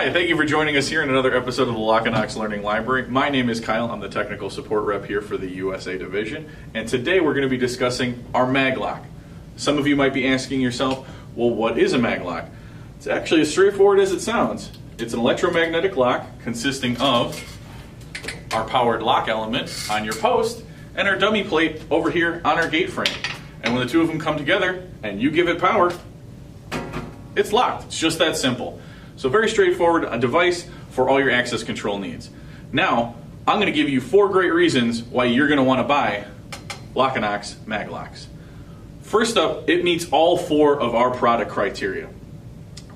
Hi, thank you for joining us here in another episode of the Locinox Learning Library. My name is Kyle. I'm the technical support rep here for the USA division. And today we're going to be discussing our mag lock. Some of you might be asking yourself, well, what is a mag lock? It's actually as straightforward as it sounds. It's an electromagnetic lock consisting of our powered lock element on your post and our dummy plate over here on our gate frame. And when the two of them come together and you give it power, it's locked. It's just that simple. So very straightforward, a device for all your access control needs. Now, I'm going to give you 4 great reasons why you're going to want to buy Locinox mag locks. First up, it meets all 4 of our product criteria.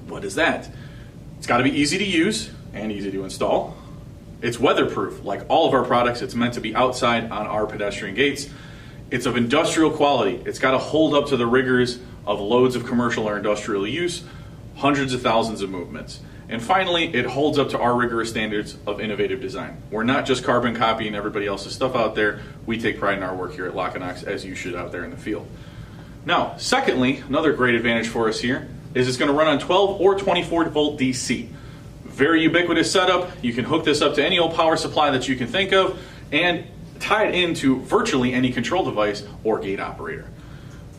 What is that? It's got to be easy to use and easy to install. It's weatherproof. Like all of our products, it's meant to be outside on our pedestrian gates. It's of industrial quality. It's got to hold up to the rigors of loads of commercial or industrial use, hundreds of thousands of movements. And finally, it holds up to our rigorous standards of innovative design. We're not just carbon copying everybody else's stuff out there. We take pride in our work here at Locinox, as you should out there in the field. Now, secondly, another great advantage for us here is it's going to run on 12 or 24 volt DC. Very ubiquitous setup. You can hook this up to any old power supply that you can think of and tie it into virtually any control device or gate operator.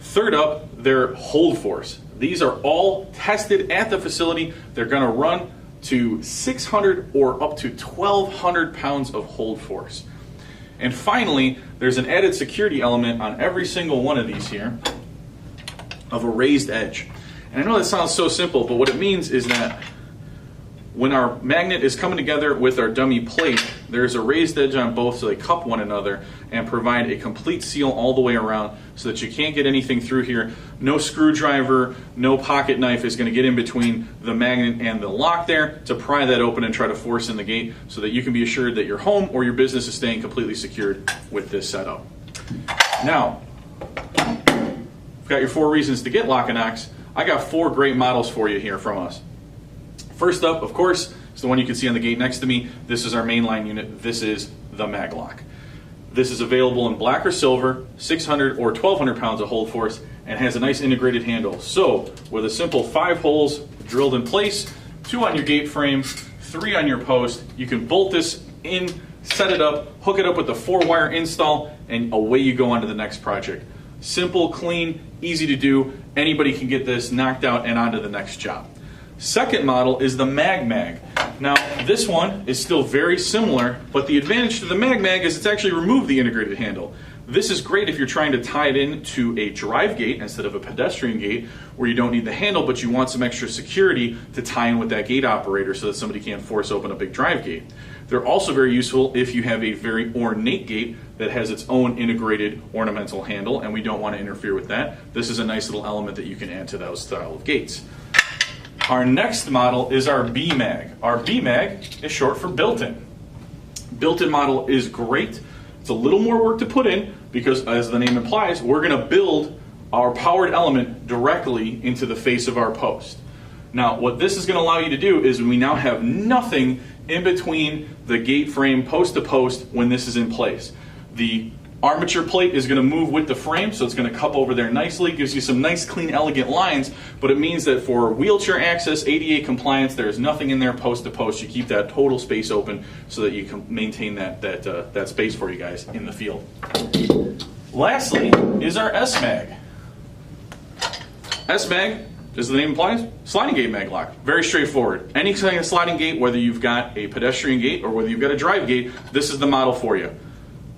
Third up, their hold force. These are all tested at the facility. They're going to run to 600 or up to 1,200 pounds of hold force. And finally, there's an added security element on every single one of these here of a raised edge. And I know that sounds so simple, but what it means is that when our magnet is coming together with our dummy plate, there's a raised edge on both so they cup one another and provide a complete seal all the way around so that you can't get anything through here. No screwdriver, no pocket knife is going to get in between the magnet and the lock there to pry that open and try to force in the gate so that you can be assured that your home or your business is staying completely secured with this setup. Now, we've got your 4 reasons to get Locinox. I got 4 great models for you here from us. First up, of course, is the one you can see on the gate next to me. This is our mainline unit. This is the mag lock. This is available in black or silver, 600 or 1,200 pounds of hold force, and has a nice integrated handle. So, with a simple 5 holes drilled in place, 2 on your gate frame, 3 on your post, you can bolt this in, set it up, hook it up with the 4-wire install, and away you go on to the next project. Simple, clean, easy to do. Anybody can get this knocked out and onto the next job. Second model is the Mag. Now, this one is still very similar, but the advantage to the Mag is it's actually removed the integrated handle. This is great if you're trying to tie it in to a drive gate instead of a pedestrian gate where you don't need the handle, but you want some extra security to tie in with that gate operator so that somebody can't force open a big drive gate. They're also very useful if you have a very ornate gate that has its own integrated ornamental handle, and we don't want to interfere with that. This is a nice little element that you can add to those style of gates. Our next model is our B-Mag. Our B-Mag is short for built-in. Built-in model is great. It's a little more work to put in because, as the name implies, we're going to build our powered element directly into the face of our post. Now, what this is going to allow you to do is we now have nothing in between the gate frame post to post when this is in place. The armature plate is going to move with the frame, so it's going to cup over there nicely. Gives you some nice, clean, elegant lines, but it means that for wheelchair access, ADA compliance, there's nothing in there post to post. You keep that total space open so that you can maintain that space for you guys in the field. Lastly is our S-Mag. S-Mag, as the name implies, sliding gate mag lock. Very straightforward. Any kind of sliding gate, whether you've got a pedestrian gate or whether you've got a drive gate, this is the model for you.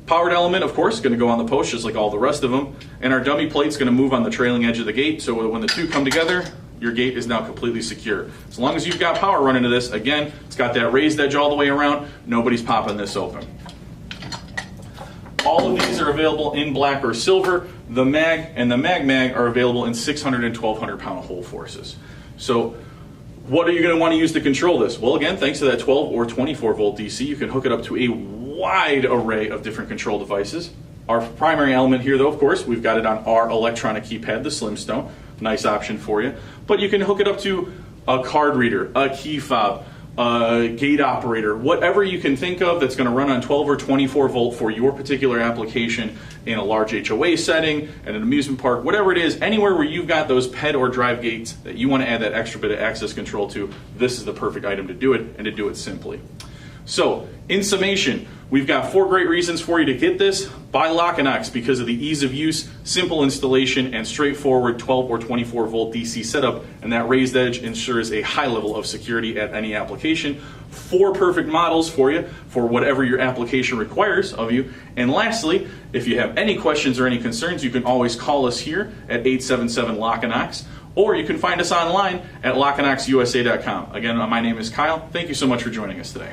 Powered element, of course, is going to go on the post just like all the rest of them. And our dummy plate is going to move on the trailing edge of the gate, so when the two come together, your gate is now completely secure. As long as you've got power running to this, again, it's got that raised edge all the way around. Nobody's popping this open. All of these are available in black or silver. The Mag and the Mag are available in 600 and 1,200 pound hold forces. So what are you going to want to use to control this? Well, again, thanks to that 12 or 24 volt DC, you can hook it up to a wide array of different control devices. Our primary element here, though, of course, we've got it on our electronic keypad, the Slimstone. Nice option for you. But you can hook it up to a card reader, a key fob, gate operator, whatever you can think of that's going to run on 12 or 24 volt for your particular application in a large HOA setting, at an amusement park, whatever it is, anywhere where you've got those PED or drive gates that you want to add that extra bit of access control to, this is the perfect item to do it, and to do it simply. So, in summation, we've got 4 great reasons for you to get this. Buy Locinox because of the ease of use, simple installation, and straightforward 12 or 24 volt DC setup, and that raised edge ensures a high level of security at any application. 4 perfect models for you for whatever your application requires of you. And lastly, if you have any questions or any concerns, you can always call us here at 877-LOCINOX, or you can find us online at LocinoxUSA.com. Again, my name is Kyle. Thank you so much for joining us today.